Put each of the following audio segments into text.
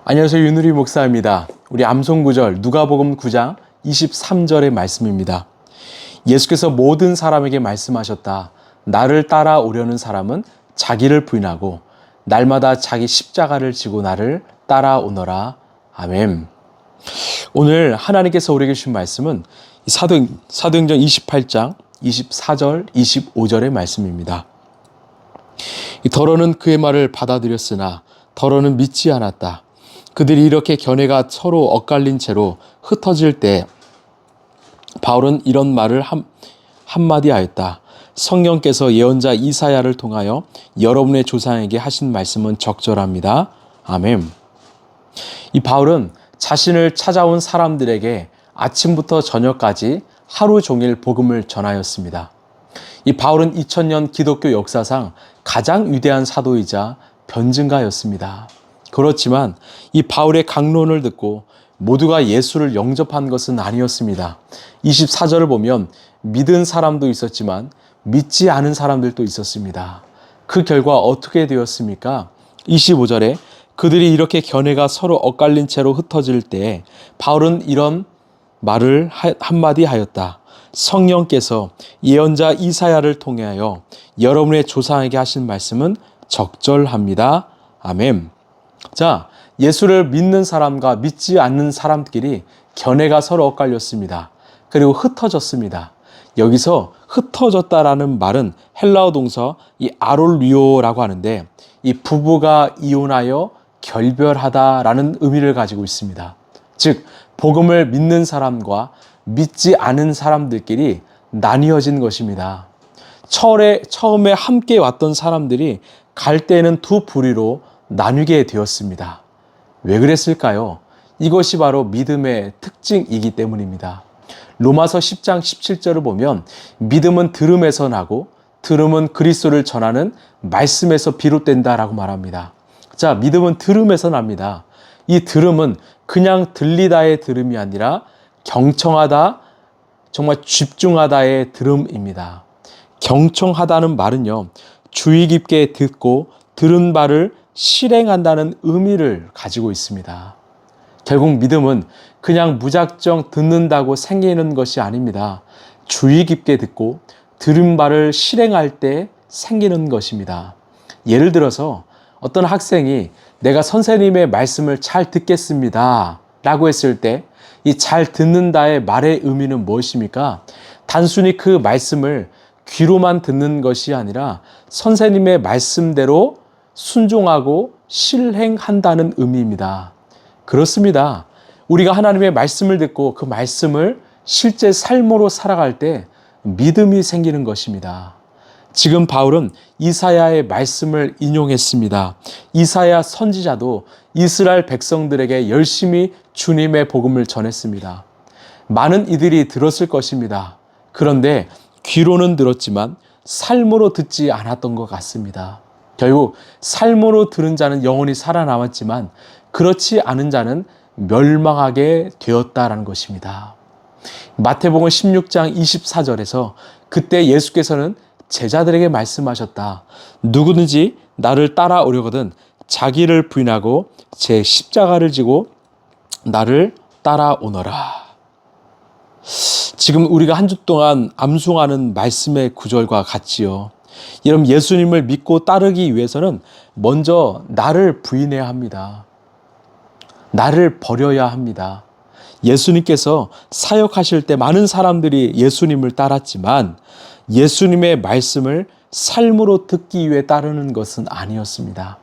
안녕하세요. 윤우리 목사입니다. 우리 암송구절 누가복음 9장 23절의 말씀입니다. 예수께서 모든 사람에게 말씀하셨다. 나를 따라오려는 사람은 자기를 부인하고 날마다 자기 십자가를 지고 나를 따라오너라. 아멘. 오늘 하나님께서 우리에게 주신 말씀은 사도행전 28장 24절 25절의 말씀입니다. 더러는 그의 말을 받아들였으나 더러는 믿지 않았다. 그들이 이렇게 견해가 서로 엇갈린 채로 흩어질 때 바울은 이런 말을 한마디 하였다. 성령께서 예언자 이사야를 통하여 여러분의 조상에게 하신 말씀은 적절합니다. 아멘. 이 바울은 자신을 찾아온 사람들에게 아침부터 저녁까지 하루 종일 복음을 전하였습니다. 이 바울은 2000년 기독교 역사상 가장 위대한 사도이자 변증가였습니다. 그렇지만 이 바울의 강론을 듣고 모두가 예수를 영접한 것은 아니었습니다. 24절을 보면 믿은 사람도 있었지만 믿지 않은 사람들도 있었습니다. 그 결과 어떻게 되었습니까? 25절에 그들이 이렇게 견해가 서로 엇갈린 채로 흩어질 때 바울은 이런 말을 한마디 하였다. 성령께서 예언자 이사야를 통하여 여러분의 조상에게 하신 말씀은 적절합니다. 아멘. 자, 예수를 믿는 사람과 믿지 않는 사람끼리 견해가 서로 엇갈렸습니다. 그리고 흩어졌습니다. 여기서 흩어졌다라는 말은 헬라어 동사 이 아롤리오라고 하는데 이 부부가 이혼하여 결별하다라는 의미를 가지고 있습니다. 즉, 복음을 믿는 사람과 믿지 않은 사람들끼리 나뉘어진 것입니다. 처음에 함께 왔던 사람들이 갈 때는 두 부류로 나뉘게 되었습니다. 왜 그랬을까요? 이것이 바로 믿음의 특징이기 때문입니다. 로마서 10장 17절을 보면 믿음은 들음에서 나고 들음은 그리스도를 전하는 말씀에서 비롯된다라고 말합니다. 자, 믿음은 들음에서 납니다. 이 들음은 그냥 들리다의 들음이 아니라 경청하다, 정말 집중하다의 들음입니다. 경청하다는 말은요, 주의 깊게 듣고 들은 바를 실행한다는 의미를 가지고 있습니다. 결국 믿음은 그냥 무작정 듣는다고 생기는 것이 아닙니다. 주의 깊게 듣고 들은 바를 실행할 때 생기는 것입니다. 예를 들어서 어떤 학생이 내가 선생님의 말씀을 잘 듣겠습니다 라고 했을 때 이 잘 듣는다의 말의 의미는 무엇입니까? 단순히 그 말씀을 귀로만 듣는 것이 아니라 선생님의 말씀대로 순종하고 실행한다는 의미입니다. 그렇습니다. 우리가 하나님의 말씀을 듣고 그 말씀을 실제 삶으로 살아갈 때 믿음이 생기는 것입니다. 지금 바울은 이사야의 말씀을 인용했습니다. 이사야 선지자도 이스라엘 백성들에게 열심히 주님의 복음을 전했습니다. 많은 이들이 들었을 것입니다. 그런데 귀로는 들었지만 삶으로 듣지 않았던 것 같습니다. 결국 삶으로 들은 자는 영원히 살아남았지만 그렇지 않은 자는 멸망하게 되었다라는 것입니다. 마태복음 16장 24절에서 그때 예수께서는 제자들에게 말씀하셨다. 누구든지 나를 따라오려거든 자기를 부인하고 제 십자가를 지고 나를 따라오너라. 지금 우리가 한 주 동안 암송하는 말씀의 구절과 같지요. 여러분, 예수님을 믿고 따르기 위해서는 먼저 나를 부인해야 합니다. 나를 버려야 합니다. 예수님께서 사역하실 때 많은 사람들이 예수님을 따랐지만 예수님의 말씀을 삶으로 듣기 위해 따르는 것은 아니었습니다.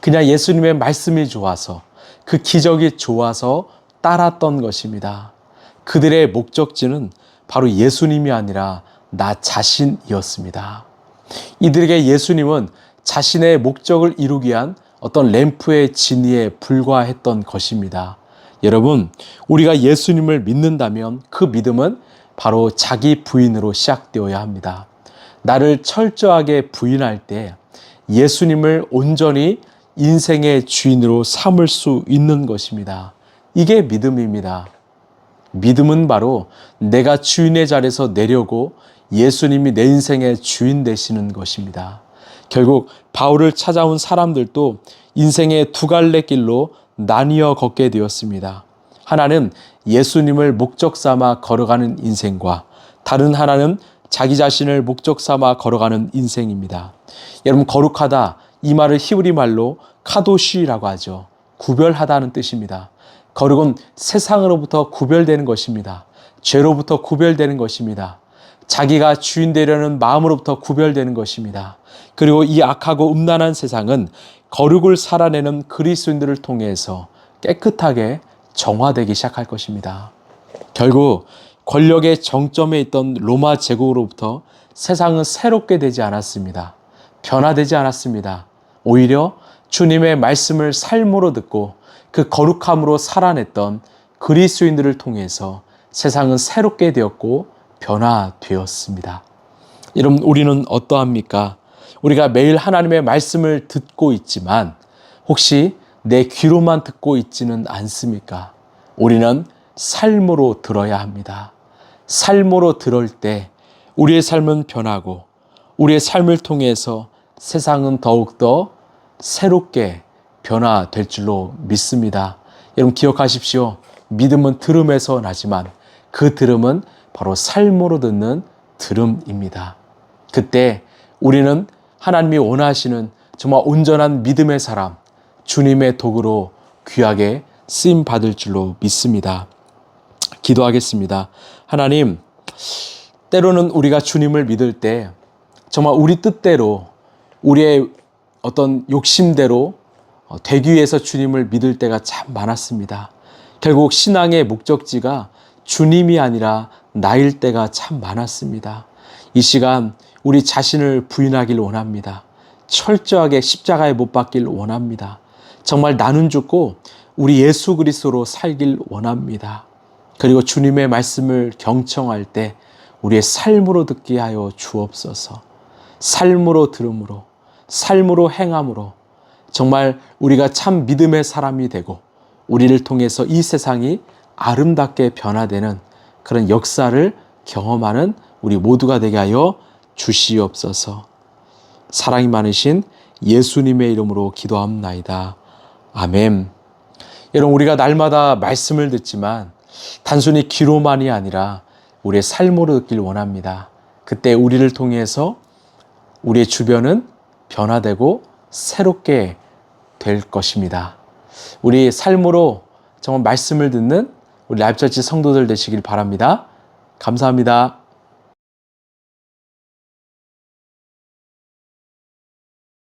그냥 예수님의 말씀이 좋아서, 그 기적이 좋아서 따랐던 것입니다. 그들의 목적지는 바로 예수님이 아니라 나 자신이었습니다. 이들에게 예수님은 자신의 목적을 이루기 위한 어떤 램프의 진위에 불과했던 것입니다. 여러분, 우리가 예수님을 믿는다면 그 믿음은 바로 자기 부인으로 시작되어야 합니다. 나를 철저하게 부인할 때 예수님을 온전히 인생의 주인으로 삼을 수 있는 것입니다. 이게 믿음입니다. 믿음은 바로 내가 주인의 자리에서 내려고 예수님이 내 인생의 주인 되시는 것입니다. 결국 바울을 찾아온 사람들도 인생의 두 갈래 길로 나뉘어 걷게 되었습니다. 하나는 예수님을 목적 삼아 걸어가는 인생과 다른 하나는 자기 자신을 목적 삼아 걸어가는 인생입니다. 여러분, 거룩하다, 이 말을 히브리 말로 카도시라고 하죠. 구별하다는 뜻입니다. 거룩은 세상으로부터 구별되는 것입니다. 죄로부터 구별되는 것입니다. 자기가 주인 되려는 마음으로부터 구별되는 것입니다. 그리고 이 악하고 음란한 세상은 거룩을 살아내는 그리스도인들을 통해서 깨끗하게 정화되기 시작할 것입니다. 결국 권력의 정점에 있던 로마 제국으로부터 세상은 새롭게 되지 않았습니다. 변화되지 않았습니다. 오히려 주님의 말씀을 삶으로 듣고 그 거룩함으로 살아냈던 그리스도인들을 통해서 세상은 새롭게 되었고 변화되었습니다. 여러분, 우리는 어떠합니까? 우리가 매일 하나님의 말씀을 듣고 있지만 혹시 내 귀로만 듣고 있지는 않습니까? 우리는 삶으로 들어야 합니다. 삶으로 들을 때 우리의 삶은 변하고 우리의 삶을 통해서 세상은 더욱더 새롭게 변화될 줄로 믿습니다. 여러분, 기억하십시오. 믿음은 들음에서 나지만 그 들음은 바로 삶으로 듣는 들음입니다. 그때 우리는 하나님이 원하시는 정말 온전한 믿음의 사람, 주님의 도구로 귀하게 쓰임 받을 줄로 믿습니다. 기도하겠습니다. 하나님, 때로는 우리가 주님을 믿을 때 정말 우리 뜻대로, 우리의 어떤 욕심대로 되기 위해서 주님을 믿을 때가 참 많았습니다. 결국 신앙의 목적지가 주님이 아니라 나일 때가 참 많았습니다. 이 시간 우리 자신을 부인하길 원합니다. 철저하게 십자가에 못 박길 원합니다. 정말 나는 죽고 우리 예수 그리스도로 살길 원합니다. 그리고 주님의 말씀을 경청할 때 우리의 삶으로 듣게 하여 주옵소서. 삶으로 들음으로, 삶으로 행함으로 정말 우리가 참 믿음의 사람이 되고 우리를 통해서 이 세상이 아름답게 변화되는 그런 역사를 경험하는 우리 모두가 되게 하여 주시옵소서. 사랑이 많으신 예수님의 이름으로 기도합나이다. 아멘. 여러분, 우리가 날마다 말씀을 듣지만 단순히 귀로만이 아니라 우리의 삶으로 듣길 원합니다. 그때 우리를 통해서 우리의 주변은 변화되고 새롭게 될 것입니다. 우리 삶으로 정말 말씀을 듣는 우리 라이프처치 성도들 되시길 바랍니다. 감사합니다.